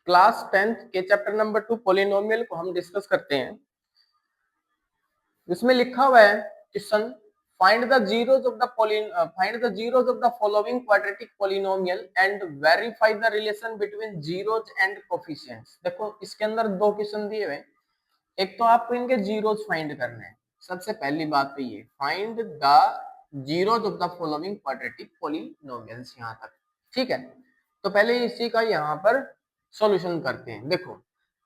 Class 10th के chapter number 2 polynomial को हम डिस्कस करते हैं। इसमें लिखा हुआ है question, find the zeros of the following quadratic polynomial and verify the relation between zeros and coefficients. देखो इसके अंदर दो क्वेश्चन दिए हुए, एक तो आपको इनके जीरोस फाइंड करने हैं। सबसे पहली बात तो ये find the zeros of the following quadratic polynomials, यहां तक ठीक है। तो पहले इसी का यहाँ पर सॉल्यूशन करते हैं। देखो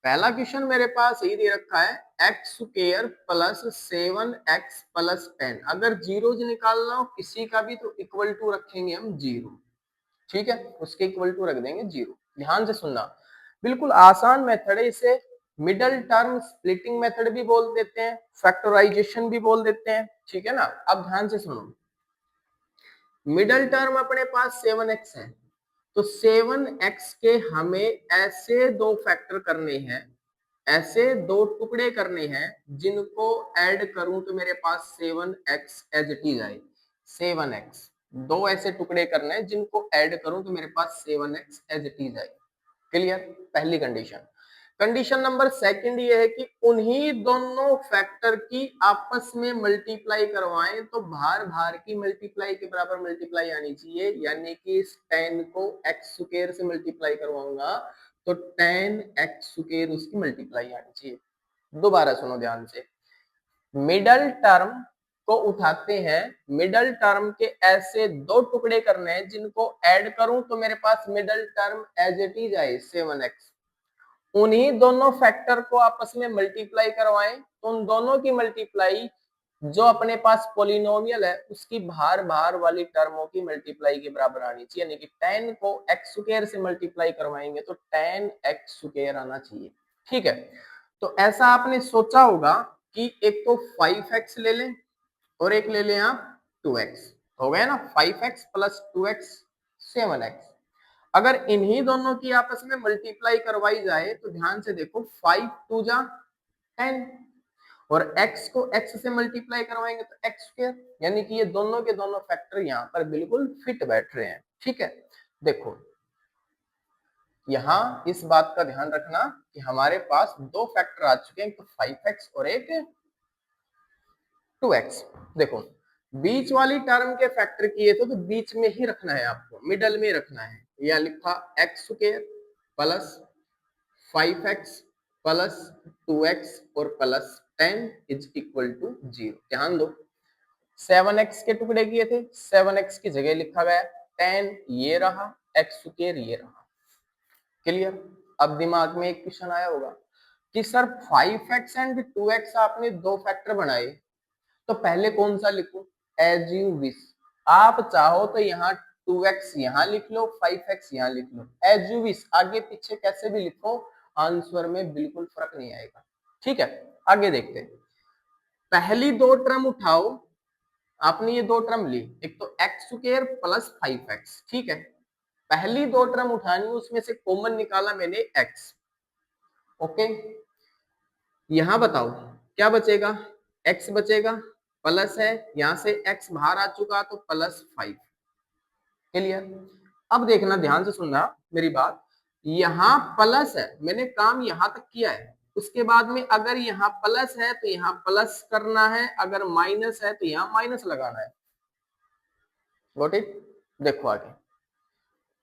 पहला क्वेश्चन मेरे पास यही दे रखा है, x square plus 7x plus 10। अगर जीरोज निकालना हो किसी का भी तो इक्वल टू रखेंगे हम जीरो, ठीक है, उसके इक्वल टू रख देंगे जीरो। ध्यान से सुनना, बिल्कुल आसान मेथड है। इसे मिडल टर्म स्प्लिटिंग मेथड भी बोल देते हैं, फैक्टराइजेशन भी बोल देते हैं, ठीक है ना। अब ध्यान से सुनो, मिडल टर्म अपने पास 7x है, तो 7x के हमें ऐसे दो फैक्टर करने हैं, ऐसे दो टुकड़े करने हैं जिनको ऐड करूं तो मेरे पास 7x एज इट इज आए। 7x दो ऐसे टुकड़े करने हैं जिनको ऐड करूं तो मेरे पास 7x एज इट इज आए। क्लियर, पहली कंडीशन। कंडीशन नंबर सेकंड ये है कि उन्हीं दोनों फैक्टर की आपस में मल्टीप्लाई करवाएं तो भार भार की मल्टीप्लाई के बराबर मल्टीप्लाई आनी चाहिए। यानी कि इस 10 को x स्क्वायर से मल्टीप्लाई करवाऊंगा तो 10x स्क्वायर उसकी मल्टीप्लाई आनी चाहिए। दोबारा सुनो ध्यान से, मिडल टर्म को उठाते हैं, मिडल टर्म के ऐसे दो टुकड़े करने हैं जिनको ऐड करूं तो मेरे पास middle term as it is आए 7x। उन्हीं दोनों फैक्टर को आपस में मल्टीप्लाई करवाएं तो उन दोनों की मल्टीप्लाई जो अपने पास पॉलिनोमियल है उसकी भार भार वाली टर्मों की मल्टीप्लाई के बराबर आनी चाहिए। यानी कि 10 को x स्क्वायर से मल्टीप्लाई करवाएंगे तो 10x स्क्वायर आना चाहिए, ठीक है। तो ऐसा आपने सोचा होगा कि एक तो 5x ले लें और एक ले लें आप 2x, हो गया ना। 5x plus 2x 7x। अगर इन्हीं दोनों की आपस में मल्टीप्लाई करवाई जाए तो ध्यान से देखो, 5 2 जा 10 और x को x से मल्टीप्लाई करवाएंगे तो x स्क्वायर। यानी कि ये दोनों के दोनों फैक्टर यहाँ पर बिल्कुल फिट बैठ रहे हैं, ठीक है। देखो यहाँ इस बात का ध्यान रखना कि हमारे पास दो फैक्टर आ चुके हैं, तो 5x और एक 2x। देखो बीच वाली टर्म के फैक्टर किए तो बीच में ही रखना है, आपको मिडल में रखना है। यह लिखा x square plus 5x plus 2x और प्लस 10 इज इक्वल टू 0। ध्यान दो 7x के टुकड़े किए थे, 7x की जगह लिखा गया 10, ये रहा x स्क्वायर ये रहा। क्लियर। अब दिमाग में एक क्वेश्चन आया होगा कि सर 5x एंड 2x आपने दो फैक्टर बनाए, तो पहले कौन सा लिखूं? As you wish. आप चाहो तो यहाँ 2x यहाँ लिख लो, 5x यहाँ लिख लो, एज यू विश। आगे पीछे कैसे भी लिखो आंसर में बिल्कुल फर्क नहीं आएगा, ठीक है। आगे देखते हैं, पहली दो टर्म उठाओ। आपने ये दो टर्म ली, एक तो x स्क्वायर प्लस 5x, ठीक है। पहली दो टर्म उठानी, उसमें से कॉमन निकाला मैंने x, ओके। यहां बताओ क्या बचेगा? x बचेगा, प्लस है, यहां से x बाहर आ चुका तो प्लस 5। क्लियर। अब देखना ध्यान से सुनना मेरी बात, यहां प्लस है, मैंने काम यहां तक किया है। उसके बाद में अगर यहाँ प्लस है तो यहाँ प्लस करना है, अगर माइनस है तो यहाँ माइनस लगाना है। Got it. देखो आगे,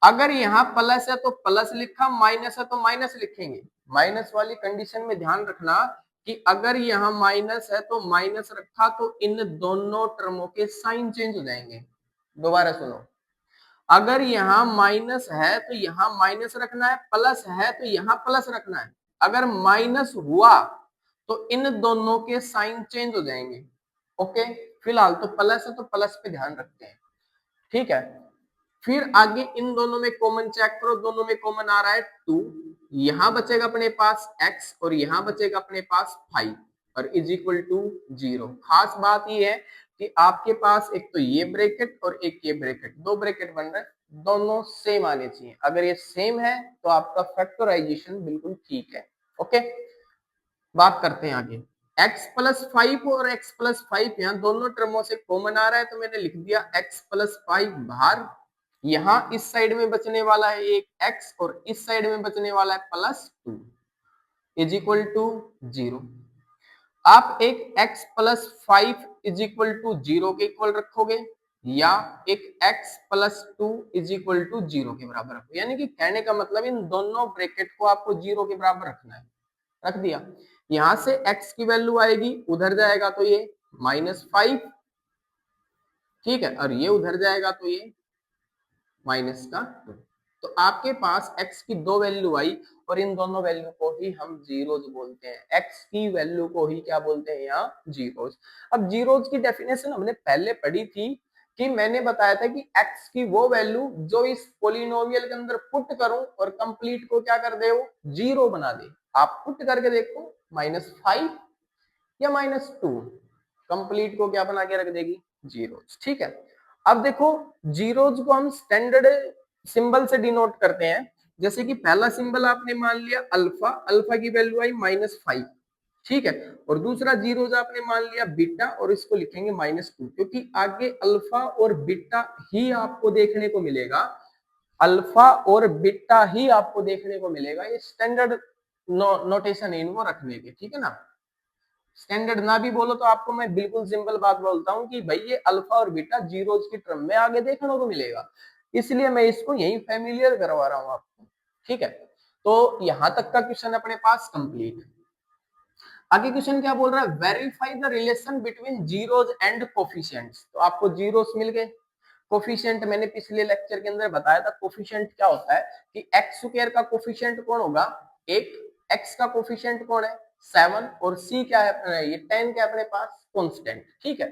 अगर यहाँ प्लस है तो प्लस लिखा, माइनस है तो माइनस लिखेंगे। माइनस वाली कंडीशन में ध्यान रखना कि अगर यहाँ माइनस है तो माइनस रखा तो इन दोनों टर्मों के साइन चेंज हो जाएंगे। दोबारा सुनो, अगर यहाँ माइनस है तो यहाँ माइनस रखना है, प्लस है तो यहाँ प्लस रखना है। अगर माइनस हुआ तो इन दोनों के साइन चेंज हो जाएंगे, ओके। फिलहाल तो प्लस है तो प्लस पे ध्यान रखते हैं, ठीक है। फिर आगे इन दोनों में कॉमन चेक करो, दोनों में कॉमन आ रहा है 2, यहां बचेगा अपने पास x और यहां बचेगा अपने पास 5 और इज इक्वल टू 0। खास बात ये है कि आपके पास एक तो ये ब्रैकेट और एक ये ब्रैकेट, दो ब्रैकेट बन रहे हैं, दोनों सेम आने चाहिए। अगर ये सेम है तो आपका फैक्टराइजेशन बिल्कुल ठीक है, ओके। बात करते हैं आगे, x प्लस 5 और x प्लस 5 यहाँ दोनों टर्मों से कॉमन आ रहा है तो मैंने लिख दिया x प्लस 5 बाहर, यहाँ इस साइड में बचने वाला है एक x और इस साइड में बचने वाला है +2 इज इक्वल टू 0। आप एक x plus 5 is equal to 0 के इक्वल रखोगे या एक x plus 2 is equal to 0 के बराबर रखोगे, यानी कि कहने का मतलब इन दोनों ब्रैकेट को आपको 0 के बराबर रखना है। रख दिया, यहां से x की वैल्यू आएगी, उधर जाएगा तो ये -5, ठीक है, और ये उधर जाएगा तो ये -2। तो आपके पास x की दो वैल्यू आई और इन दोनों वैल्यू को ही हम जीरोज बोलते हैं। x की वैल्यू को ही क्या बोलते हैं यहाँ, जीरोज। अब जीरोज की डेफिनेशन हमने पहले पढ़ी थी कि मैंने बताया था कि x की वो वैल्यू जो इस पोलिनोमियल के अंदर पुट करूं और कंप्लीट को क्या कर दे, वो जीरो बना दे। आप पुट करके देखो, -5 या -2 कंप्लीट को क्या बना के रख देगी, जीरोज। ठीक है, अब देखो जीरोज को हम स्टैंडर्ड सिंबल से डिनोट करते हैं। जैसे कि पहला सिंबल आपने मान लिया अल्फा, अल्फा की वैल्यू आई -5, ठीक है, और दूसरा जीरोज आपने मान लिया बीटा और इसको लिखेंगे -2, क्योंकि आगे अल्फा और बीटा ही आपको देखने को मिलेगा, अल्फा और बीटा ही आपको देखने को मिलेगा। ये स्टैंडर्ड नोटेशन है इनको रखने के, ठीक है ना। स्टैंडर्ड ना भी बोलो तो आपको मैं बिल्कुल सिंपल बात बोलता हूँ कि भाई ये अल्फा और बीटा जीरोज की टर्म में आगे देखने को मिलेगा, इसलिए मैं इसको यही फैमिलियर करवा रहा हूँ आपको। ठीक है, तो यहां तक का क्वेश्चन अपने पास कंप्लीट। आगे क्वेश्चन क्या बोल रहा है, verify the relation between zeros and coefficients. तो आपको जीरोस मिल गए, कोफिशिएंट मैंने पिछले लेक्चर के अंदर बताया था। कोफिशिएंट क्या होता है कि एक्स स्क्वायर का कोफिशिएंट कौन होगा, एक, एक्स का कोफिशिएंट कौन है 7, और सी क्या है, ये 10 क्या अपने पास कांस्टेंट। ठीक है,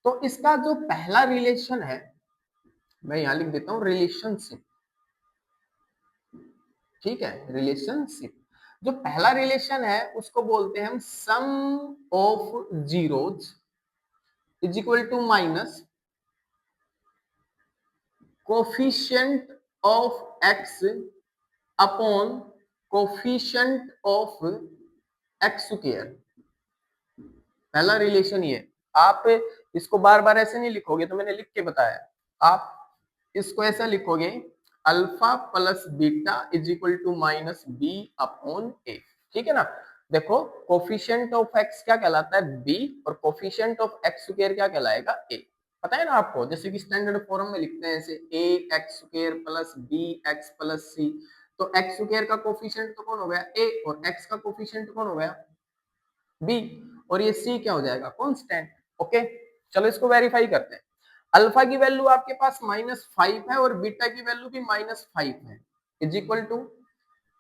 तो इसका जो पहला रिलेशन है, मैं यहां लिख देता हूं रिलेशनशिप। ठीक है, रिलेशनशिप, जो पहला रिलेशन है उसको बोलते हैं हम sum of zeros is equal to minus coefficient of x upon coefficient of x square. पहला रिलेशन ये, आप इसको बार बार ऐसे नहीं लिखोगे, तो मैंने लिख के बताया, आप इसको ऐसा लिखोगे alpha plus beta is equal to minus B upon a. ठीक है ना, देखो कोफिशिएंट ऑफ एक्स क्या कहलाता है, बी, और कोफिशिएंट ऑफ एक्स स्क्वायर क्या कहलाएगा, ए। पता है ना आपको, जैसे कि स्टैंडर्ड फॉर्म में लिखते हैं ऐसे a x square plus b x plus c. तो एक्स स्क्वायर का कोफिशिएंट तो कौन हो गया, ए, और एक्स का कोफिशिएंट कौन हो गया, बी, और ये सी क्या हो जाएगा, कांस्टेंट। ओके, चलो इसको वेरीफाई करते हैं। अल्फा की वैल्यू आपके पास -5 है और बीटा की वैल्यू भी -5 है, इज इक्वल टू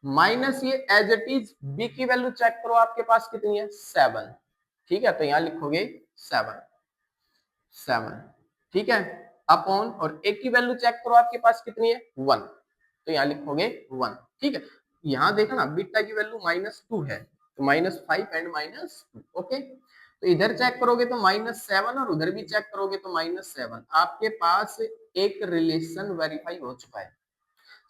माइनस, ये एज इट इज, बी की वैल्यू चेक करो आपके पास कितनी है, 7। ठीक है, तो यहां लिखोगे 7, 7, ठीक है, अपॉन, और ए की वैल्यू चेक करो आपके पास कितनी है, 1, तो यहां लिखोगे 1। ठीक है, यहां देखा ना बीटा की वैल्यू -2 है, तो -5 एंड -2। ओके, तो इधर चेक करोगे तो -7 और उधर भी चेक करोगे तो -7। आपके पास एक रिलेशन वेरीफाई हो चुका है,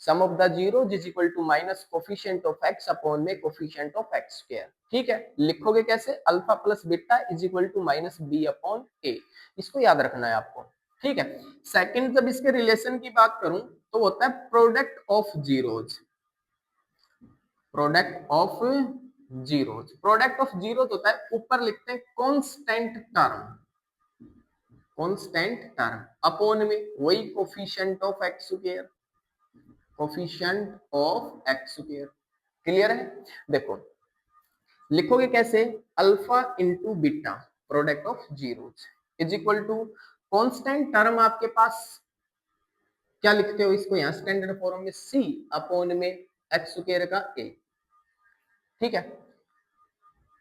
sum of the zeros is equal to minus coefficient of x upon में कोफिशिएंट ऑफ एक्स स्क्वायर। ठीक है, लिखोगे कैसे, alpha plus beta is equal to minus B upon a, इसको याद रखना है आपको। ठीक है, सेकंड जब इसके रिलेशन की बात करूं तो होता है product of zeros, product of zeros. Product of zeros होता है, ऊपर लिखते हैं constant term, constant term upon में वही coefficient of x square, coefficient of x square. Clear है, देखो लिखोगे कैसे, alpha into beta product of zeros is equal to constant term आपके पास क्या लिखते हो इसको, यहां स्टैंडर्ड फॉर्म में सी अपॉन में एक्स स्क्वायर का ए। ठीक है,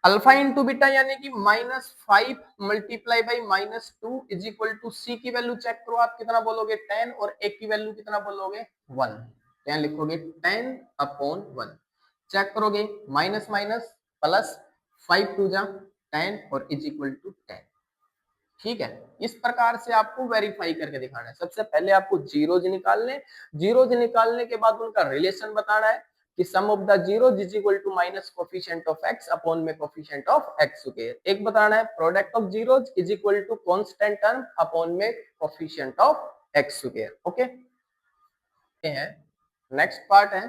अल्फा इंटू बीटा यानी कि -5 multiply by -2 is equal to सी की वैल्यू चेक करो आप कितना बोलोगे, 10, और ए की वैल्यू कितना बोलोगे, 1, तो यहां लिखोगे 10 अपॉन 1। चेक करोगे माइनस माइनस प्लस, 5 टू जा 10 और इज इक्वल टू 10। ठीक है, इस प्रकार से आपको वेरीफाई करके दिखाना है। सबसे पहले आपको जीरोज निकालने, जीरोज निकालने के बाद उनका रिलेशन बताना है कि sum of the zeros is equal to minus coefficient of x upon में कोफिशिएंट ऑफ एक्स स्क्वायर। एक बताना है product of zeros is equal to constant term upon में coefficient of x square. Okay, हैं next part है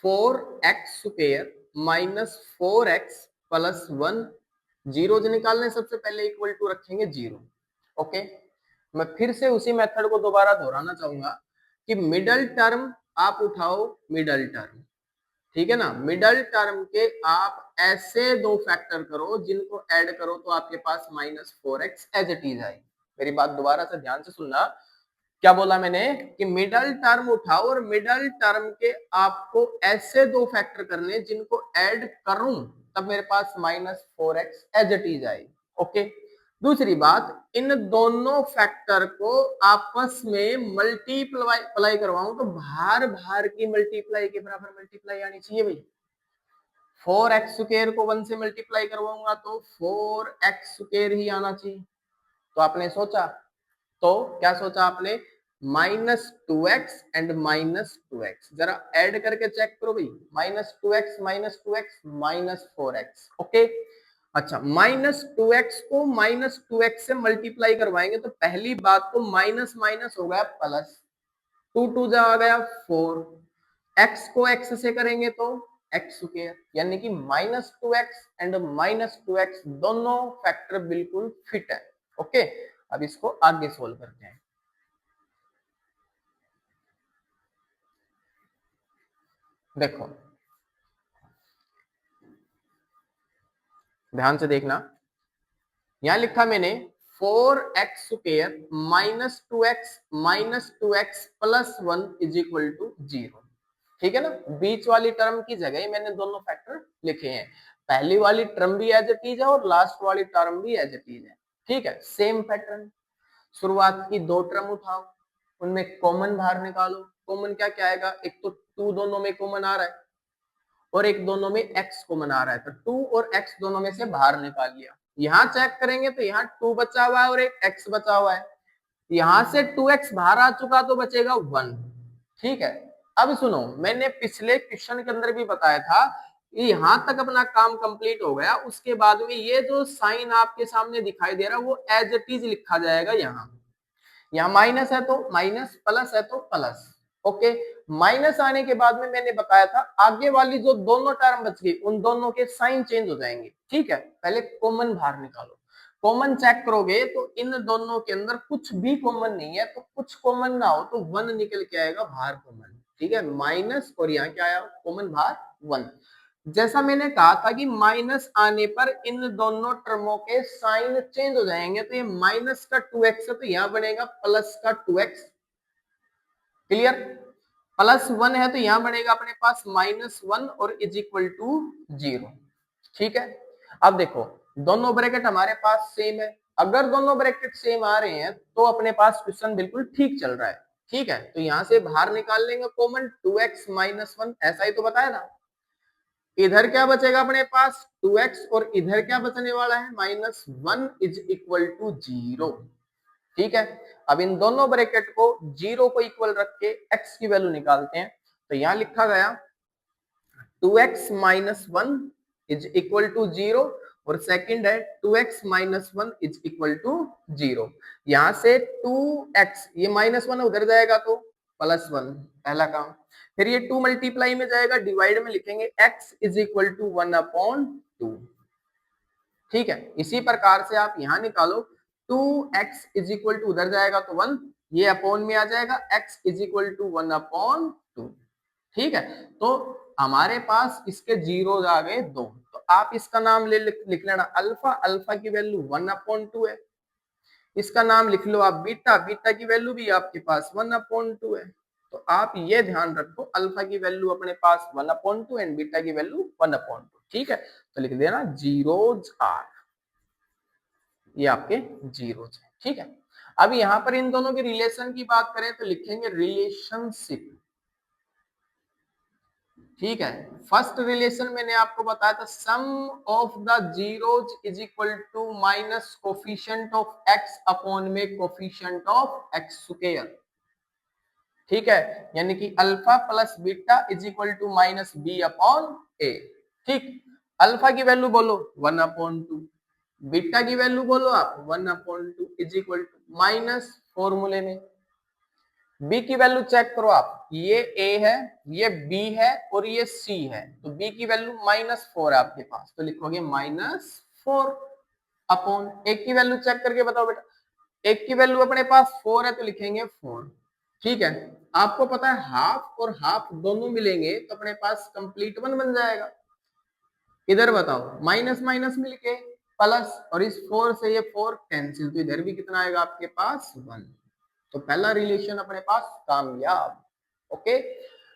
4x² minus 4x plus 1 zeros निकालने सबसे पहले इक्वल टू रखेंगे 0। ओके, मैं फिर से उसी मेथड को दोबारा दोहराना चाहूंगा कि मिडल टर्म आप उठाओ, मिडल टर्म, ठीक है ना, मिडल टर्म के आप ऐसे दो फैक्टर करो जिनको ऐड करो तो आपके पास -4x एज इट इज आएगी। मेरी बात दोबारा से ध्यान से सुनना, क्या बोला मैंने कि मिडल टर्म उठाओ और मिडल टर्म के आपको ऐसे दो फैक्टर करने जिनको ऐड करूं तब मेरे पास -4x एज इट इज आएगी। ओके, दूसरी बात, इन दोनों फैक्टर को आपस में मल्टीप्लाई करवाऊं तो भार भार की मल्टीप्लाई के बराबर मल्टीप्लाई आनी चाहिए भाई। 4x² को 1 से मल्टीप्लाई करवाऊंगा तो 4x² ही आना चाहिए। तो आपने सोचा, तो क्या सोचा आपने, -2x एंड -2x, जरा ऐड करके चेक करो भाई, -2x -4x। ओके, अच्छा, -2x को -2x से मल्टीप्लाई करवाएंगे तो पहली बात तो माइनस माइनस हो गया प्लस, 2 2 जा आ गया 4, x को x से करेंगे तो x², यानी कि -2x एंड -2x दोनों फैक्टर बिल्कुल फिट है। ओके, अब इसको आगे सोल्व करते हैं। देखो ध्यान से देखना, यहां लिखा मैंने 4x² minus 2x plus 1 is equal to 0, ठीक है ना। बीच वाली टर्म की जगह मैंने दोनों फैक्टर लिखे हैं, पहली वाली टर्म भी एज इट इज है और लास्ट वाली टर्म भी एज इट इज है, ठीक है। सेम पैटर्न, शुरुआत की दो टर्म उठाओ, उनमें कॉमन बाहर निकालो। कॉमन क्या क्या आएगा, एक तो 2 दोनों में कॉमन आ रहा है और एक दोनों में x कॉमन आ रहा है, तो 2 और x दोनों में से बाहर निकाल लिया। यहाँ चेक करेंगे तो यहाँ 2 बचा हुआ है और एक x बचा हुआ है, यहां से 2x बाहर आ चुका तो बचेगा 1, ठीक है। अब सुनो, मैंने पिछले क्वेश्चन के अंदर भी बताया था, यहां तक अपना काम कंप्लीट हो गया, उसके बाद में ये जो साइन आपके सामने दिखाई दे रहा है वो एज इट इज लिखा जाएगा। यहाँ माइनस है तो माइनस, प्लस है तो प्लस। ओके, माइनस आने के बाद में मैंने बताया था आगे वाली जो दोनों टर्म बच गई उन दोनों के साइन चेंज हो जाएंगे, ठीक है। पहले कॉमन बाहर निकालो, कॉमन चेक करोगे तो इन दोनों के अंदर कुछ भी कॉमन नहीं है, तो कुछ कॉमन ना हो तो 1 निकल के आएगा बाहर कॉमन, ठीक है। माइनस और यहाँ क्या आया कॉमन बाहर 1। जैसा मैंने कहा था कि माइनस आने पर इन दोनों टर्मों के साइन चेंज हो जाएंगे, तो ये माइनस का 2x है तो यहाँ बनेगा प्लस का 2x, क्लियर। प्लस 1 है तो यहाँ बनेगा अपने पास -1 और इज इक्वल टू 0, ठीक है। अब देखो दोनों ब्रैकेट हमारे पास सेम है, अगर दोनों ब्रैकेट सेम आ रहे हैं तो अपने पास क्वेश्चन बिल्कुल ठीक चल रहा है, ठीक है। तो यहां से बाहर निकाल लेंगे कॉमन 2x - 1, ऐसा ही तो बताया ना। इधर क्या बचेगा अपने पास 2x और इधर क्या बचने वाला है -1 इज इक्वल टू 0, ठीक है। अब इन दोनों ब्रैकेट को 0 को इक्वल रख के x की वैल्यू निकालते हैं, तो यहां लिखा गया 2x - 1 इज इक्वल टू 0 और सेकंड है 2x - 1 इज इक्वल टू 0। यहां से 2x, ये -1 उधर जाएगा तो +1, पहला काम। फिर ये 2 मल्टीप्लाई में जाएगा, डिवाइड में लिखेंगे x इज इक्वल टू 1/2, ठीक है। इसी प्रकार से आप यहां निकालो 2x इज इक्वल टू, उधर जाएगा तो 1, ये अपॉन में आ जाएगा x इज इक्वल टू 1/2, ठीक है। तो हमारे पास इसके जीरो आ गए 2, तो आप इसका नाम लिख लेना अल्फा, अल्फा की वैल्यू 1/2 है। इसका नाम लिख लो आप बीटा, बीटा की वैल्यू भी आपके पास 1/2 है। तो आप ये ध्यान रखो अल्फा की वैल्यू अपने पास 1/2 एंड बीटा की वैल्यू 1/2, ठीक है। तो लिख देना जीरोज आर, ये आपके जीरोज है, ठीक है। अब यहां पर इन दोनों के रिलेशन की बात करें तो लिखेंगे रिलेशनशिप, ठीक है। फर्स्ट रिलेशन मैंने आपको बताया था sum of the zeros is equal to minus coefficient of x upon में कोफिशिएंट ऑफ x², ठीक है। यानी कि alpha plus beta is equal to -b/a, ठीक। अल्फा की वैल्यू बोलो 1/2, बीटा की वैल्यू बोलो आप 1/2 इज इक्वल टू माइनस फॉर्मूले में बी की वैल्यू चेक करो आप, ये ए है, ये बी है और ये सी है, तो बी की वैल्यू -4 है आपके पास, तो लिखोगे -4 अपॉन, एक की वैल्यू चेक करके बताओ बेटा, एक की वैल्यू अपने पास 4 है तो लिखेंगे 4। ठीक है, आपको पता है हाफ और हाफ दोनों मिलेंगे तो अपने पास कंप्लीट 1 बन जाएगा। इधर बताओ, माइनस माइनस मिल के प्लस, और इस 4 से ये 4 कैंसिल, तो इधर भी कितना आएगा आपके पास 1। तो पहला रिलेशन अपने पास कामयाब। ओके,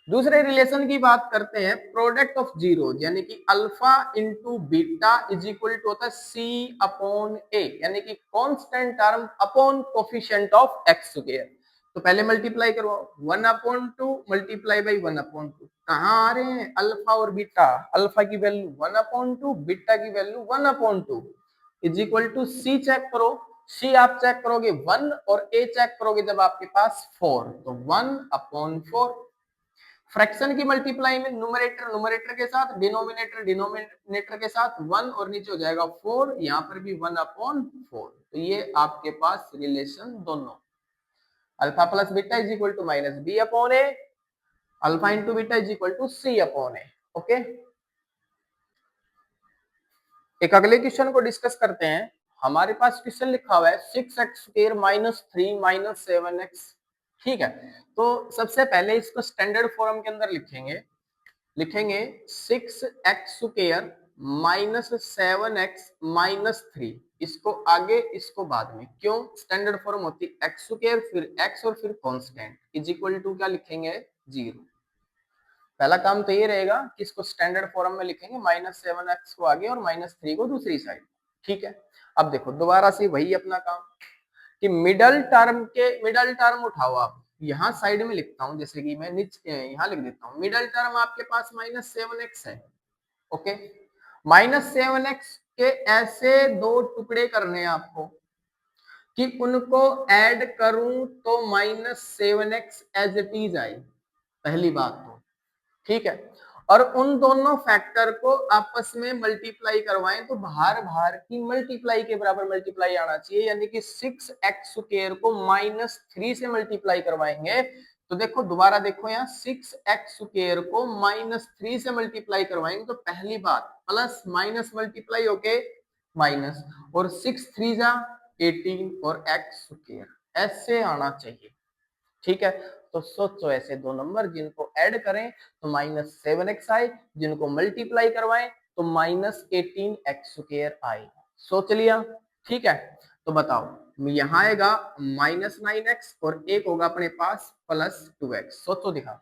दूसरे रिलेशन की बात करते हैं, प्रोडक्ट ऑफ जीरो, यानी कि alpha into beta is equal to होता है सी अपॉन ए, यानी कि constant term upon coefficient of x square. तो पहले मल्टीप्लाई करवाओ, 1/2 मल्टीप्लाई बाई 1/2, कहाँ आ रहे हैं अल्फा और बीटा, अल्फा की वैल्यू 1/2, बीटा की value 1/2 is equal to C check करो, सी आप चेक करोगे 1 और ए चेक करोगे जब आपके पास 4, तो 1/4। फ्रैक्शन की मल्टीप्लाई में न्यूमरेटर न्यूमरेटर के साथ, डिनोमिनेटर डिनोमिनेटर के साथ 1 और नीचे हो जाएगा 4, यहाँ पर भी 1/4। तो ये आपके पास रिलेशन दोनों, alpha plus beta is equal to minus B upon A, alpha into beta is equal to C upon A. Okay, एक अगले क्वेश्चन को डिस्कस करते हैं। हमारे पास क्वेश्चन लिखा हुआ है 6x² -3 -7x। ठीक है, तो सबसे पहले इसको स्टैंडर्ड फॉर्म के अंदर लिखेंगे, लिखेंगे 6x² -7x -3, इसको आगे इसको बाद में, क्यों, स्टैंडर्ड फॉर्म होती है x² फिर x और फिर कांस्टेंट इज इक्वल टू क्या लिखेंगे 0। पहला काम तो ये रहेगा कि इसको स्टैंडर्ड फॉर्म में लिखेंगे, -7x को आगे और -3 को दूसरी साइड। ठीक है, अब देखो दोबारा से वही अपना काम कि मिडल टर्म उठाओ आप, यहाँ साइड में लिखता हूँ, जैसे कि मैं नीचे यहाँ लिख देता हूँ, मिडल टर्म आपके पास -7x है। ओके, -7x के ऐसे दो टुकड़े करने हैं आपको कि उनको ऐड करूं तो -7x एज इट इज आए, पहली बात तो। ठीक है, और उन दोनों फैक्टर को आपस में मल्टीप्लाई करवाएं तो बाहर बाहर की मल्टीप्लाई के बराबर मल्टीप्लाई आना चाहिए, यानी कि 6x² को -3 से मल्टीप्लाई करवाएंगे। तो देखो दोबारा देखो, यहाँ 6x² को -3 से मल्टीप्लाई करवाएंगे तो पहली बात प्लस माइनस मल्टीप्लाई होके माइनस, और 6 3 जा 18 और x² ऐसे आना चाहिए। ठीक है, तो सोचो ऐसे दो नंबर जिनको ऐड करें तो -7x आए, जिनको मल्टीप्लाई करवाएं तो -18x² आए। सोच लिया? ठीक है, तो बताओ यहाँ आएगा -9x और एक होगा अपने पास +2x। सोचो दिखा,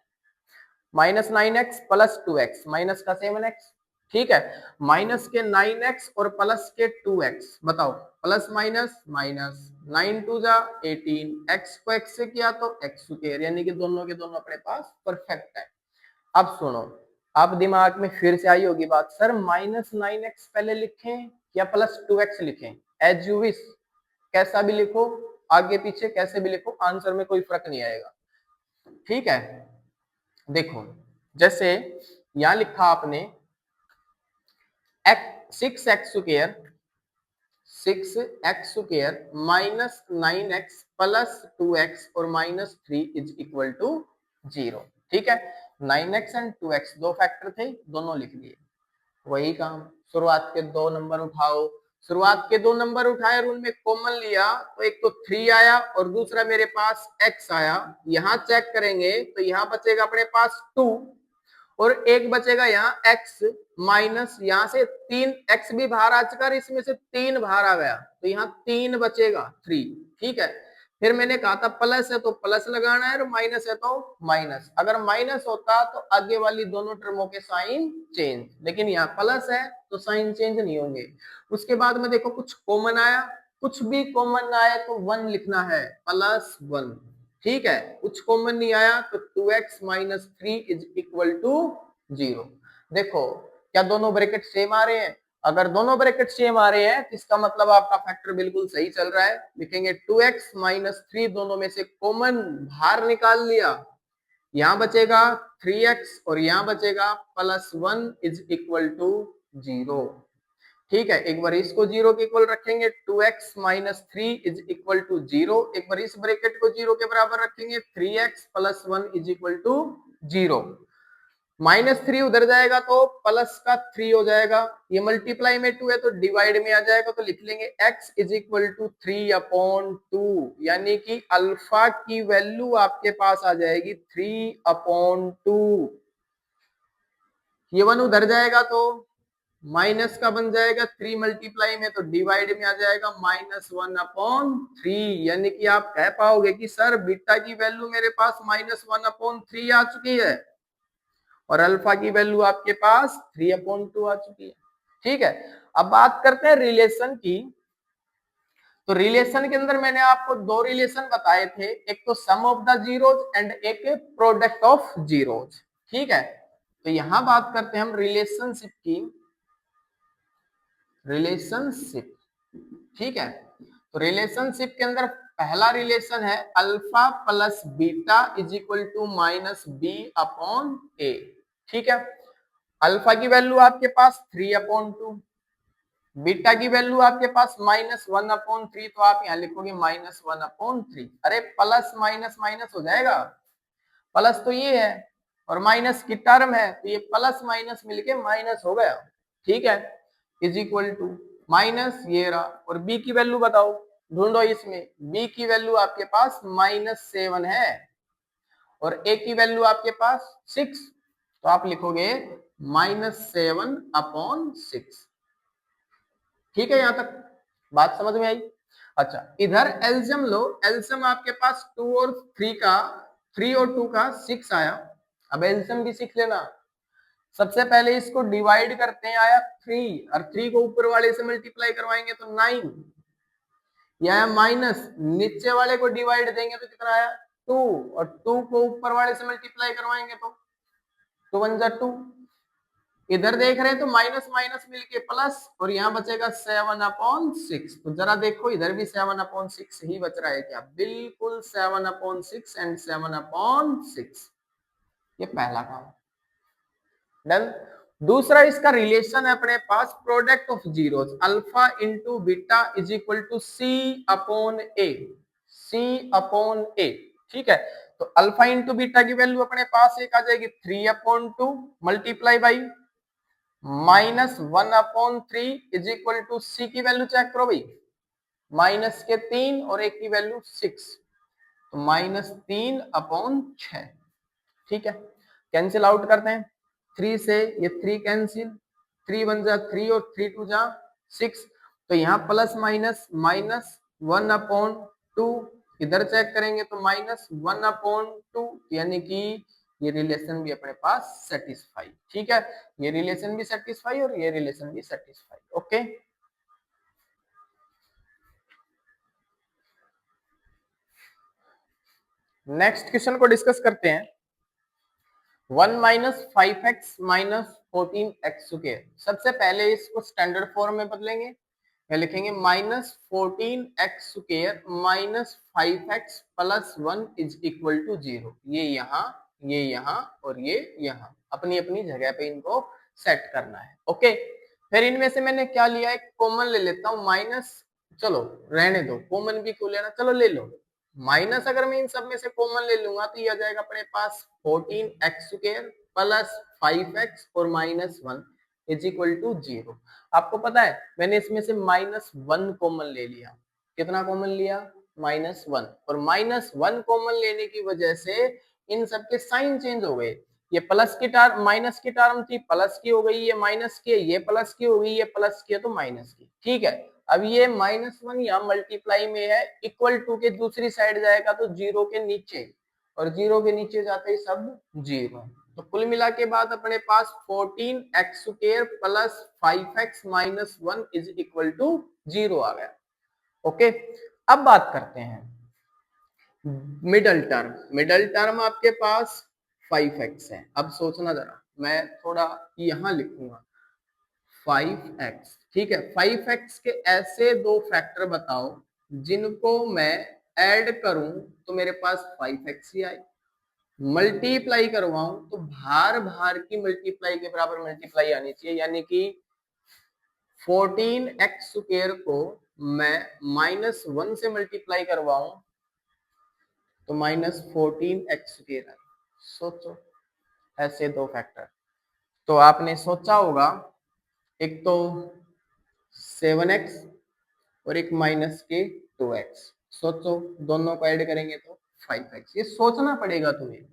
-9x +2x, माइनस का 7x। ठीक है, माइनस के 9x और प्लस के 2x, बताओ प्लस माइनस माइनस, 9 2 जा 18, x को x से किया तो x², यानी कि दोनों के दोनों अपने पास परफेक्ट है। अब सुनो, अब दिमाग में फिर से आई होगी बात, सर -9x पहले लिखें या +2x लिखें, एज यू विश, कैसा भी लिखो, आगे पीछे कैसे भी लिखो, आंसर में कोई फर्क नहीं आएगा। ठीक है, देखो जैसे यहां लिखा आपने 6x² 6x² -9x +2x और -3 इज इक्वल टू 0। ठीक है, 9x एंड 2x दो फैक्टर थे, दोनों लिख दिए। वही काम, शुरुआत के दो नंबर उठाओ, शुरुआत के दो नंबर उठाए और उनमें कॉमन लिया तो एक तो 3 आया और दूसरा मेरे पास x आया। यहां चेक करेंगे तो यहां बचेगा अपने पास 2 और एक बचेगा यहाँ x माइनस, यहाँ से 3 x भी बाहर आ चुका है, इसमें से 3 बाहर आ गया तो यहाँ 3 बचेगा 3। ठीक है, फिर मैंने कहा था प्लस है तो प्लस लगाना है और माइनस है तो माइनस, अगर माइनस होता तो आगे वाली दोनों टर्मों के साइन चेंज, लेकिन यहाँ प्लस है तो साइन चेंज नहीं होंगे। उसके बाद में देखो कुछ कॉमन आया, कुछ भी कॉमन आया तो 1 लिखना है, +1। ठीक है, कुछ कॉमन नहीं आया तो 2x - 3 इज इक्वल टू 0। देखो क्या दोनों ब्रैकेट सेम आ रहे हैं? अगर दोनों ब्रैकेट सेम आ रहे हैं तो इसका मतलब आपका फैक्टर बिल्कुल सही चल रहा है। लिखेंगे 2x - 3, दोनों में से कॉमन बाहर निकाल लिया, यहां बचेगा 3x और यहां बचेगा +1 इज इक्वल टू 0। ठीक है, एक बार इसको जीरो के इक्वल रखेंगे 2x minus 3 is equal to 0। एक बार इस ब्रैकेट को जीरो के बराबर रखेंगे 3x plus 1 is equal to 0। -3 उधर जाएगा तो प्लस का 3 हो जाएगा, ये मल्टीप्लाई में 2 है तो डिवाइड में आ जाएगा, तो लिख लेंगे x इज इक्वल टू 3/2, यानी कि अल्फा की वैल्यू आपके पास आ जाएगी 3/2। ये 1 उधर जाएगा तो माइनस का बन जाएगा 3 मल्टीप्लाई में, तो डिवाइड में आ जाएगा -1/3, यानी कि आप कह पाओगे कि सर बीटा की वैल्यू मेरे पास -1/3 आ चुकी है और अल्फा की वैल्यू आपके पास 3/2 आ चुकी है। ठीक है, अब बात करते हैं रिलेशन की। तो रिलेशन के अंदर मैंने आपको दो रिलेशन बताए थे, एक तो सम ऑफ द जीरोज एंड एक प्रोडक्ट ऑफ जीरोज। ठीक है, तो यहां बात करते हैं हम रिलेशनशिप की। रिलेशनशिप, ठीक है, तो रिलेशनशिप के अंदर पहला रिलेशन है alpha plus beta is equal to -b/a। ठीक है, अल्फा की वैल्यू आपके पास 3/2, बीटा की वैल्यू आपके पास -1/3, तो आप यहाँ लिखोगे -1/3। अरे प्लस माइनस माइनस हो जाएगा, प्लस तो ये है और माइनस की टर्म है, तो ये प्लस माइनस मिलके माइनस हो गया। ठीक है, इज इक्वल टू माइनस ये रहा, और b की वैल्यू बताओ, ढूंढो इसमें। b की वैल्यू आपके पास -7 है और a की वैल्यू आपके पास 6, तो आप लिखोगे -7/6। ठीक है, यहां तक बात समझ में आई। अच्छा, इधर एल्सियम लो, एल्सियम आपके पास 2 और 3 का, 3 और 2 का 6 आया। अब एल्सियम भी सीख लेना। सबसे पहले इसको डिवाइड करते हैं, आया 3, और 3 को ऊपर वाले से मल्टीप्लाई करवाएंगे तो 9, यह माइनस नीचे वाले को डिवाइड देंगे तो कितना आया 2, और 2 को ऊपर वाले से मल्टीप्लाई करवाएंगे तो 2 1 जा 2। इधर देख रहे हैं तो माइनस माइनस मिलके प्लस, और यहाँ बचेगा 7/6। तो जरा देखो इधर भी 7/6 ही बच रहा है क्या? बिल्कुल 7/6 एंड 7/6। ये पहला काम डन। दूसरा इसका रिलेशन है अपने पास product of zeros, alpha into beta is equal to C/A। C/A, ठीक है, तो अल्फा इंटू बीटा की वैल्यू अपने पास एक आ जाएगी 3/2 multiply by -1/3 is equal to सी की वैल्यू चेक करो भाई, माइनस के 3 और एक की वैल्यू 6, तो -3/6। ठीक है, कैंसिल आउट करते हैं, 3 से ये 3 कैंसिल, 3 1 जा 3 और 3 2 जा 6, तो यहाँ प्लस माइनस -1/2, इधर चेक करेंगे तो -1/2, यानी कि ये रिलेशन भी अपने पास सेटिस्फाई। ठीक है, ये रिलेशन भी सेटिस्फाई और ये रिलेशन भी सेटिस्फाई। ओके, नेक्स्ट क्वेश्चन को डिस्कस करते हैं। 1 माइनस 5x माइनस 14x²। सबसे पहले इसको स्टैंडर्ड फॉर्म में बदलेंगे, या लिखेंगे -14x² minus 5x plus 1 is equal to 0। ये यहाँ और ये यहाँ, अपनी अपनी जगह पे इनको सेट करना है। ओके, फिर इनमें से मैंने क्या लिया, एक कॉमन ले लेता हूँ माइनस, चलो रहने दो, कॉमन भी क्यों लेना, चलो ले लो माइनस। अगर मैं इन सब में से कॉमन ले लूंगा तो ये आ जाएगा अपने पास 14x² प्लस 5x और -1 इज इक्वल टू 0। आपको पता है मैंने इसमें से -1 कॉमन ले लिया। कितना कॉमन लिया? -1, और -1 कॉमन लेने की वजह से इन सब के साइन चेंज हो गए। ये प्लस की टर्म माइनस की टर्म थी, प्लस की हो गई, ये माइनस की, ये प्लस की हो गई, ये प्लस की है तो माइनस की। ठीक है, अब ये -1 यहाँ मल्टीप्लाई में है, इक्वल टू के दूसरी साइड जाएगा तो 0 के नीचे, और 0 के नीचे जाते ही सब 0। तो कुल मिला के बाद अपने पास 14x² plus 5x minus 1 is equal to 0 आ गया। ओके, अब बात करते हैं मिडल टर्म। मिडल टर्म आपके पास 5x है। अब सोचना जरा, मैं थोड़ा यहां लिखूंगा 5x। ठीक है, 5x के ऐसे दो फैक्टर बताओ जिनको मैं ऐड करूं तो मेरे पास 5x ही आए, मल्टीप्लाई करवाऊं तो भार भार की मल्टीप्लाई के बराबर मल्टीप्लाई आनी चाहिए, यानी कि 14x² को मैं -1 से मल्टीप्लाई करवाऊं तो -14x² है। सोचो, ऐसे दो फैक्टर तो आपने सोचा होगा, एक तो 7x और एक -2x। सोचो, दोनों को ऐड करेंगे तो 5x। ये सोचना पड़ेगा तुम्हें।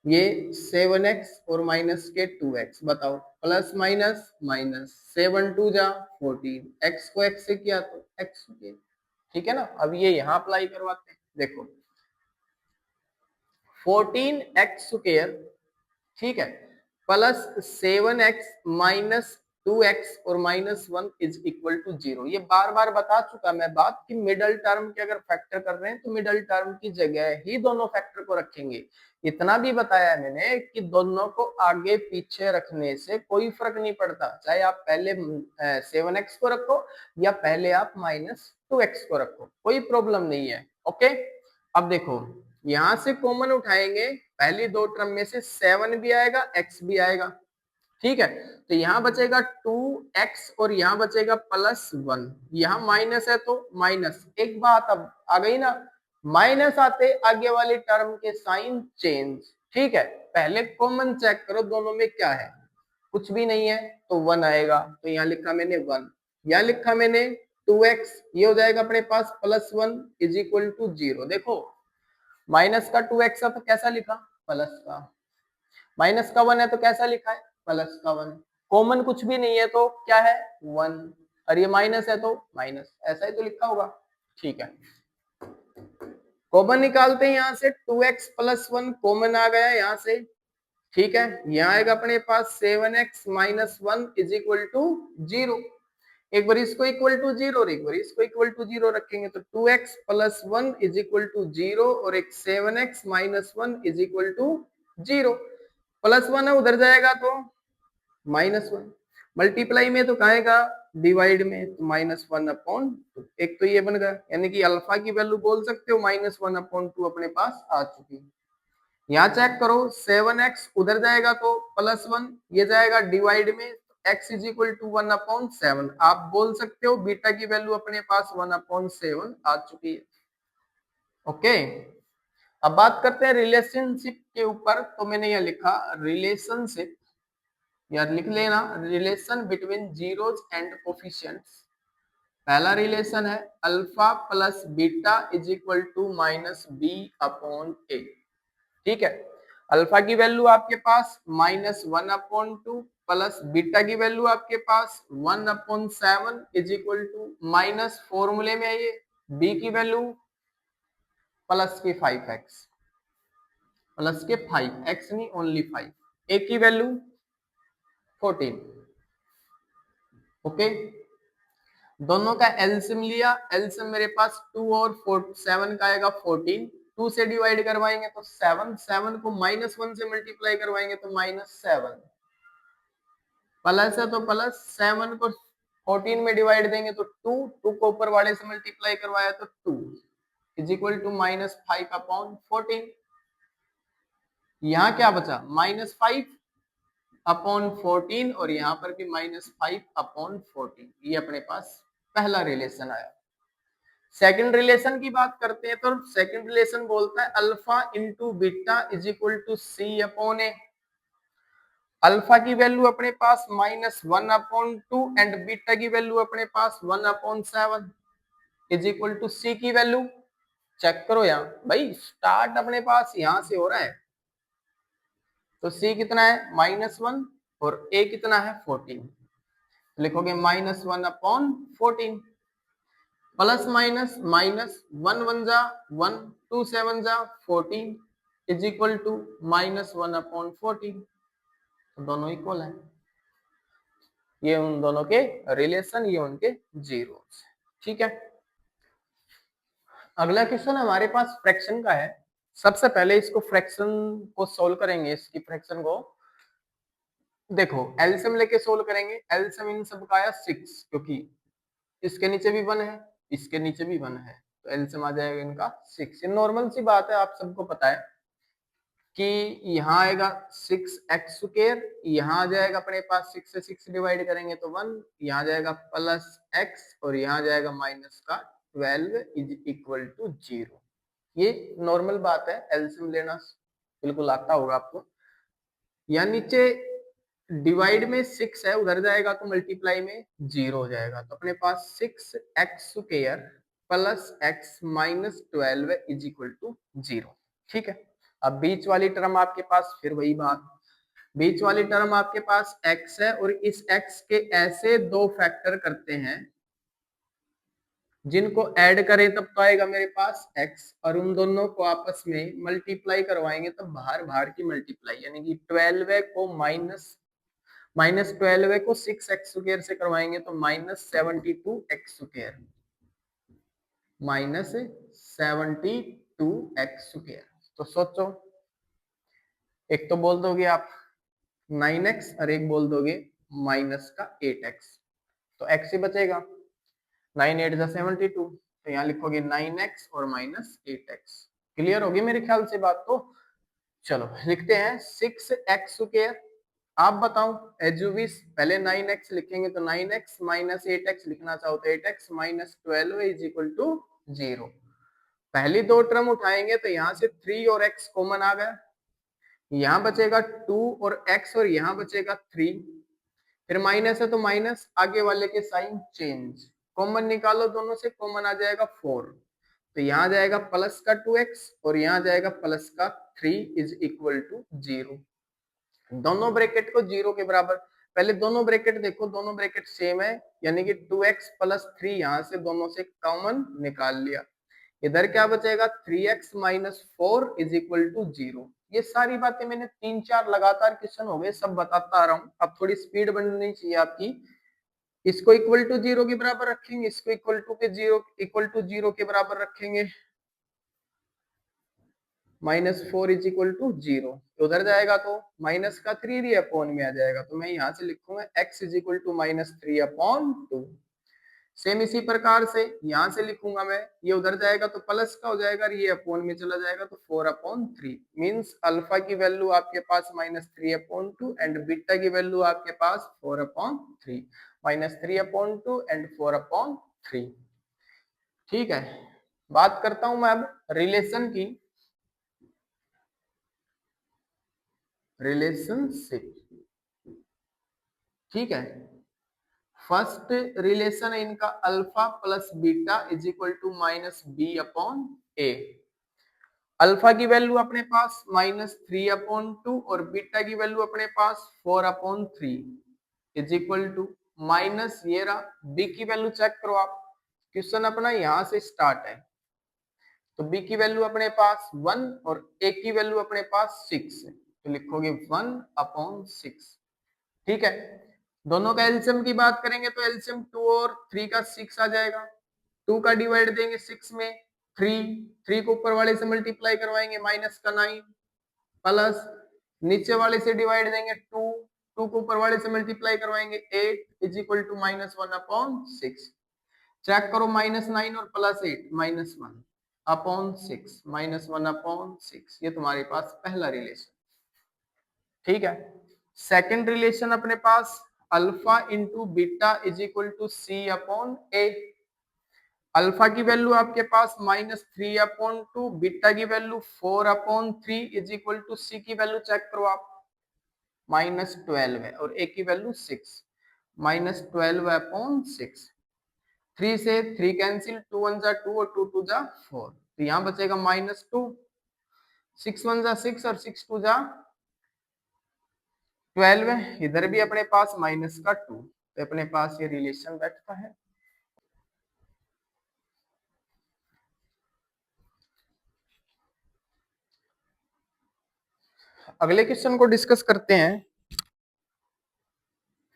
ये 7x और -2x, बताओ, प्लस माइनस माइनस, 7 2 जा 14, x को x से किया तो x हो गया। ठीक है ना। अब ये यहाँ अप्लाई करवाते हैं। देखो 14x², ठीक है, प्लस 7x माइनस 2x और -1 इज इक्वल टू 0। ये बार बार बता चुका मैं बात कि मिडल टर्म के अगर फैक्टर कर रहे हैं तो मिडल टर्म की जगह ही दोनों फैक्टर को रखेंगे। इतना भी बताया है मैंने कि दोनों को आगे पीछे रखने से कोई फर्क नहीं पड़ता, चाहे आप पहले 7x को रखो या पहले आप -2x को रखो, कोई प्रॉब्लम नहीं है। ओके, अब देखो यहां से कॉमन उठाएंगे, पहली दो टर्म में से 7 भी आएगा, x भी आएगा। ठीक है, तो यहाँ बचेगा 2x और यहाँ बचेगा +1। यहाँ माइनस है तो माइनस। एक बात अब आ गई ना, माइनस आते आगे वाली टर्म के साइन चेंज। ठीक है, पहले कॉमन चेक करो दोनों में क्या है। कुछ भी नहीं है तो 1 आएगा, तो यहाँ लिखा मैंने 1, यहाँ लिखा मैंने 2x, ये हो जाएगा अपने पास +1 इज इक्वल टू 0। देखो माइनस का 2x है तो कैसा लिखा, प्लस का, माइनस का 1 है तो कैसा लिखा है, प्लस का 1। कॉमन कुछ भी नहीं है तो क्या है, 1, और ये माइनस है तो माइनस, ऐसा ही तो लिखा होगा। ठीक है, कॉमन निकालते हैं, यहाँ से 2x + 1 कॉमन आ गया यहाँ से। ठीक है, यहाँ आएगा अपने पास 7x - 1 इज इक्वल टू 0। एक बार इसको इक्वल टू 0 और एक बार इसको इक्वल टू 0 रखेंगे तो 2x + 1 इज इक्वल टू 0 और एक 7x - 1 इज इक्वल टू 0। +1 है उधर जाएगा तो -1, मल्टीप्लाई में तो कहेगा डिवाइड में तो -1/2। एक तो ये बन गया, यानी कि अल्फा की वैल्यू बोल सकते हो -1/2 अपने पास आ चुकी है। यहाँ चेक करो 7x उधर जाएगा तो +1, ये जाएगा डिवाइड में, x इज इक्वल टू 1/7। आप बोल सकते हो बीटा की वैल्यू अपने पास 1/7 आ चुकी है। ओके, अब बात करते हैं रिलेशनशिप के ऊपर। तो मैंने यह लिखा रिलेशनशिप, या लिख लेना relation between zeros and coefficients. पहला रिलेशन है alpha plus beta is equal to -b/a। ठीक है, अल्फा की वैल्यू आपके पास -1/2 प्लस बीटा की वैल्यू आपके पास 1/7 इज इक्वल टू माइनस, फॉर्मूले में है ये, बी की वैल्यू प्लस के 5x, प्लस के 5x नहीं ओनली 5, ए की वैल्यू 14। ओके, दोनों का एलसीएम लिया, एलसीएम मेरे पास 2 और 7 का आएगा 14, 2 से डिवाइड करवाएंगे तो 7, 7 को -1 से मल्टीप्लाई करवाएंगे तो -7, प्लस है तो प्लस, 7 को 14 में डिवाइड देंगे तो 2, 2 को ऊपर वाले से मल्टीप्लाई करवाया तो 2 इज इक्वल टू -5/14। यहाँ क्या बचा, -5/14 और यहाँ पर भी -5/14। ये अपने पास पहला रिलेशन आया। सेकंड रिलेशन की बात करते हैं तो सेकंड रिलेशन बोलता है alpha into beta is equal to C/A। Alpha की वैल्यू अपने पास -1/2 एंड बीटा की वैल्यू अपने पास 1/7 इज इक्वल टू C की वैल्यू। चेक करो यहाँ भाई, स्टार्ट अपने पास यहां से हो रहा है, तो C कितना है -1 और A कितना है 14, लिखोगे -1/14, प्लस माइनस माइनस, 1 1 जा 1, 2 7 जा 14 इज इक्वल टू -1/14। दोनों इक्वल है, ये उन दोनों के रिलेशन, ये उनके जीरोस। ठीक है, अगला क्वेश्चन हमारे पास फ्रैक्शन का है। सबसे पहले इसको फ्रैक्शन को सोल्व करेंगे। इसकी फ्रैक्शन को देखो एलसीएम लेके सोल्व करेंगे। एलसीएम इन सब का आया 6, क्योंकि इसके नीचे भी 1 है, इसके नीचे भी 1 है, तो एलसीएम आ जाएगा इनका 6। ये नॉर्मल सी बात है, आप सबको पता है। कि यहाँ आएगा 6x², यहाँ आ जाएगा अपने पास 6 से 6 डिवाइड करेंगे तो 1, यहाँ आ जाएगा +x और यहाँ आ जाएगा माइनस का 12 इज इक्वल टू 0। ये नॉर्मल बात है, एलसीएम लेना बिल्कुल आता होगा आपको। यहाँ नीचे डिवाइड में 6 है, उधर जाएगा तो मल्टीप्लाई में 0 हो जाएगा, तो अपने पास 6x² plus x minus 12 is equal to 0। ठीक है, अब बीच वाली टर्म आपके पास फिर वही बात, बीच वाली टर्म आपके पास x है और इस x के ऐसे दो फैक्टर करते हैं जिनको ऐड करें तब तो आएगा मेरे पास x, और उन दोनों को आपस में मल्टीप्लाई करवाएंगे तब बाहर बाहर की मल्टीप्लाई, यानी कि 12 को -12 को 6x² से करवाएंगे तो -72x², -72x²। तो सोचो, एक तो बोल दोगे आप 9x और एक बोल दोगे माइनस का 8x, तो x ही बचेगा, 9 8 जा 72, तो यहाँ लिखोगे 9x और -8x। क्लियर होगी मेरे ख्याल से बात। तो चलो लिखते हैं 6x²। आप बताओ एज यू विश, पहले 9x लिखेंगे तो 9x माइनस 8x, लिखना चाहो तो 8x minus 12 is equal to 0। पहली दो टर्म उठाएंगे तो यहाँ से 3 और x कॉमन आ गया, यहाँ बचेगा 2 और x और यहाँ बचेगा 3, फिर माइनस है तो माइनस, आगे वाले के साइन चेंज, कॉमन निकालो, दोनों से कॉमन आ जाएगा 4, तो यहाँ जाएगा प्लस का 2x और यहाँ जाएगा प्लस का 3 इज इक्वल टू 0। दोनों ब्रैकेट को 0 के बराबर, पहले दोनों ब्रैकेट देखो, दोनों ब्रैकेट सेम है, यानी कि 2x प्लस 3 यहाँ से दोनों से कॉमन निकाल लिया, इधर क्या बचेगा 3x minus 4 is equal to 0। ये सारी बातें मैंने 3-4 लगातार क्वेश्चन हो गए सब बताता आ रहा हूँ, अब थोड़ी स्पीड बननी चाहिए आपकी। इसको इक्वल टू 0 के बराबर रखेंगे, इसको इक्वल टू 0 के बराबर रखेंगे, -4 इज इक्वल टू 0, उधर जाएगा तो माइनस का 3 अपॉन में आ जाएगा, तो मैं यहाँ से लिखूंगा x is equal to -3/2। Same इसी प्रकार से यहाँ से लिखूंगा मैं, ये उधर जाएगा तो प्लस का हो जाएगा, ये अपॉन में चला जाएगा तो 4/3, मींस अल्फा की वैल्यू आपके पास -3/2 एंड बीटा की वैल्यू आपके पास 4/3, -3/2 एंड 4/3। ठीक है, बात करता हूं मैं अब रिलेशन की, रिलेशनशिप। ठीक है, फर्स्ट रिलेशन है इनका alpha plus beta is equal to -b/a। Alpha की वैल्यू अपने पास -3/2 और बीटा की वैल्यू अपने पास 4/3 इज इक्वल टू माइनस, ये रहा बी की वैल्यू चेक करो आप, क्वेश्चन अपना यहां से स्टार्ट है, तो बी की वैल्यू अपने पास 1 और ए की वैल्यू अपने पास 6 है, तो लिखोगे 1/6। ठीक है, दोनों का एलसीएम की बात करेंगे तो एलसीएम 2 और 3 का 6 आ जाएगा, 2 का डिवाइड देंगे 6 में 3 को ऊपर वाले से मल्टीप्लाई करवाएंगे माइनस का 9 प्लस नीचे वाले से डिवाइड देंगे 2 को ऊपर वाले से मल्टीप्लाई करवाएंगे 8 इज इक्वल टू -1/6। चेक करो -9 और +8 -1/6, -1/6, ये तुम्हारे पास पहला रिलेशन। ठीक है, सेकंड रिलेशन अपने पास alpha into beta is equal to c/a। Alpha की वैल्यू आपके पास -3/2, बीटा की वैल्यू 4/3 इज इक्वल टू सी की वैल्यू चेक करो आप -12 है और ए की वैल्यू 6, -12/6। 3 से 3 कैंसिल, 2 1 जा 2 और 2 2 जा 4, तो यहाँ बचेगा -2, 6 1 जा 6 और 6 2 जा 12 है, इधर भी अपने पास माइनस का 2, तो अपने पास ये रिलेशन बैठता है। अगले क्वेश्चन को डिस्कस करते हैं,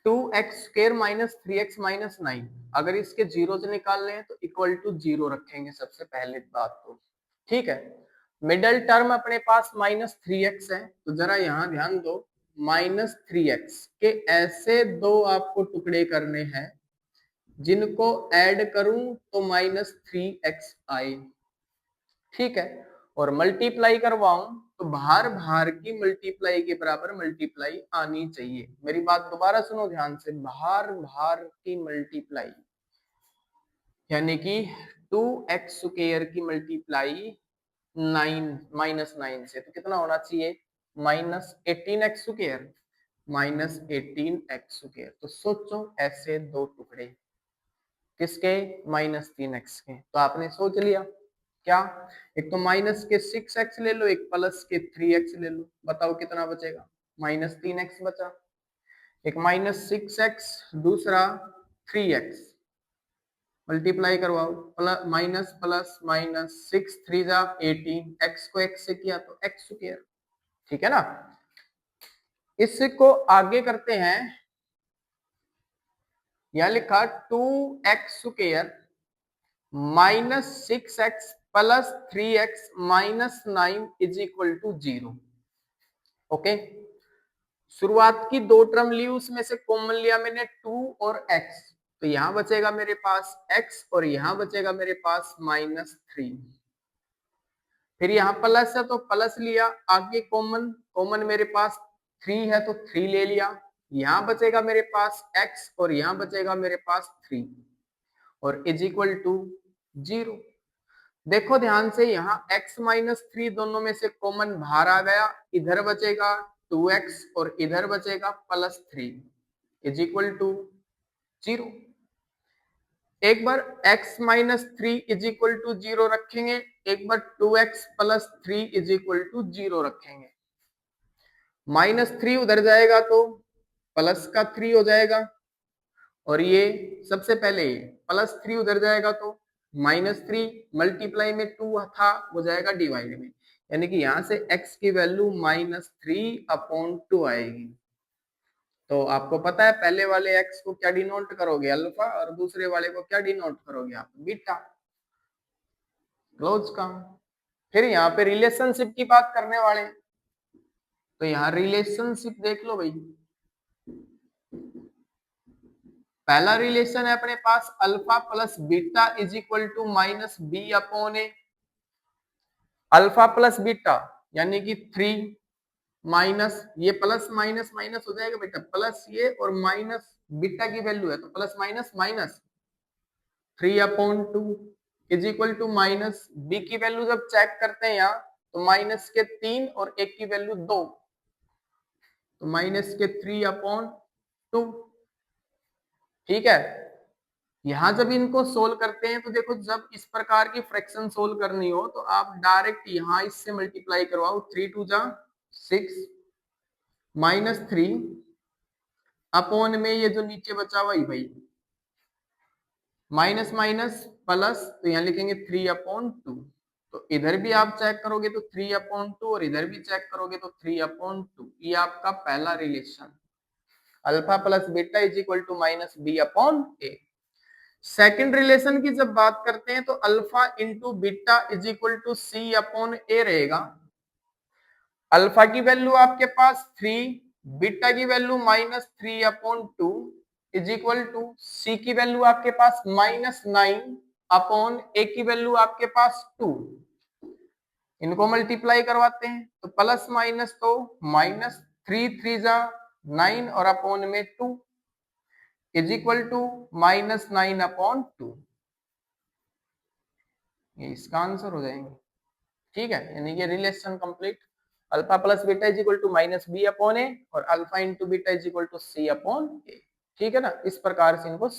2x² माइनस 3x माइनस 9, अगर इसके जीरो से निकालने हैं तो इक्वल टू 0 रखेंगे सबसे पहले बात तो। ठीक है, मिडल टर्म अपने पास -3x है, तो जरा यहाँ ध्यान दो, -3x के ऐसे दो आपको टुकड़े करने हैं जिनको ऐड करूं तो -3x आए। ठीक है, और मल्टीप्लाई करवाऊं तो भार भार की मल्टीप्लाई के बराबर मल्टीप्लाई आनी चाहिए। मेरी बात दोबारा सुनो ध्यान से, भार भार की मल्टीप्लाई यानी कि 2x स्क्वायर की मल्टीप्लाई 9 से, तो कितना होना चाहिए -18x स्क्वायर -18x स्क्वायर। तो सोचो ऐसे दो टुकड़े किसके -3x के, तो आपने सोच लिया क्या, एक तो माइनस के 6x ले लो, एक प्लस के 3x ले लो, बताओ कितना बचेगा -3x बचा, एक -6x दूसरा 3x, मल्टीप्लाई करवाओ, प्लस माइनस प्लस माइनस 6 3 जा 18, x को x से किया तो x स्क्वायर, ठीक है ना। इसको आगे करते हैं, यहां लिखा 2x square -6x plus 3x -9 is equal to 0। Okay, शुरुआत की दो टर्म ली, उसमें से कॉमन लिया मैंने 2 और x, तो यहां बचेगा मेरे पास x और यहां बचेगा मेरे पास -3। फिर यहाँ प्लस है तो प्लस लिया, आगे कॉमन, कॉमन मेरे पास 3 है तो 3 ले लिया, यहां बचेगा मेरे पास x और यहां बचेगा मेरे पास 3 और इज इक्वल टू 0। देखो ध्यान से, यहाँ x -3 दोनों में से कॉमन बाहर आ गया, इधर बचेगा 2x और इधर बचेगा +3 इज इक्वल टू 0। एक बार x -3 इज इक्वल टू 0 रखेंगे, एक बार 2x + 3 इज इक्वल टू 0 रखेंगे। -3 उधर जाएगा तो प्लस का 3 हो जाएगा, और ये सबसे पहले +3 उधर जाएगा तो -3 मल्टीप्लाई में 2 था वो जाएगा डिवाइड में, यानी कि यहां से x की वैल्यू -3/2 आएगी। तो आपको पता है पहले वाले x को क्या डिनोट करोगे, अल्फा, और दूसरे वाले को क्या डिनोट करोगे आप, बीटा, क्लोज का। फिर यहाँ पे रिलेशनशिप की बात करने वाले, तो यहाँ रिलेशनशिप देख लो भाई। पहला रिलेशन है अपने पास alpha plus beta is equal to -b/a। Alpha plus beta यानी कि 3 माइनस ये प्लस माइनस माइनस हो जाएगा बेटा, प्लस ये और माइनस बीटा की वैल्यू है तो plus minus minus 3/2 is equal to minus B की वैल्यू जब चेक करते हैं यहाँ तो माइनस के 3 और एक की वैल्यू 2, तो माइनस के 3/2। ठीक है, यहां जब इनको सोल्व करते हैं तो देखो, जब इस प्रकार की फ्रैक्शन सोल्व करनी हो तो आप डायरेक्ट यहां इससे मल्टीप्लाई करवाओ, 3 2 जा 6 -3 अपॉन में ये जो नीचे बचा हुआ भाई माइनस माइनस प्लस, तो यहाँ लिखेंगे 3/2। तो इधर भी आप चेक करोगे तो 3/2 और इधर भी चेक करोगे तो 3/2। ये आपका पहला रिलेशन, alpha plus beta is equal to -b/a। Second relation की जब बात करते हैं तो alpha into beta is equal to c/a रहेगा। अल्फा की वैल्यू आपके पास 3, बीटा की वैल्यू -3/2 इज इक्वल टू सी की वैल्यू आपके पास -9/a की वैल्यू आपके पास 2। इनको मल्टीप्लाई करवाते हैं तो प्लस माइनस तो -3 3 जा 9 और अपॉन में 2 इज इक्वल टू -9/2। ये इसका आंसर हो जाएंगे। ठीक है, यानी कि relation complete, alpha plus beta is equal to -b/a और alpha into beta is equal to c/a। ठीक है ना, इस प्रकार से इनको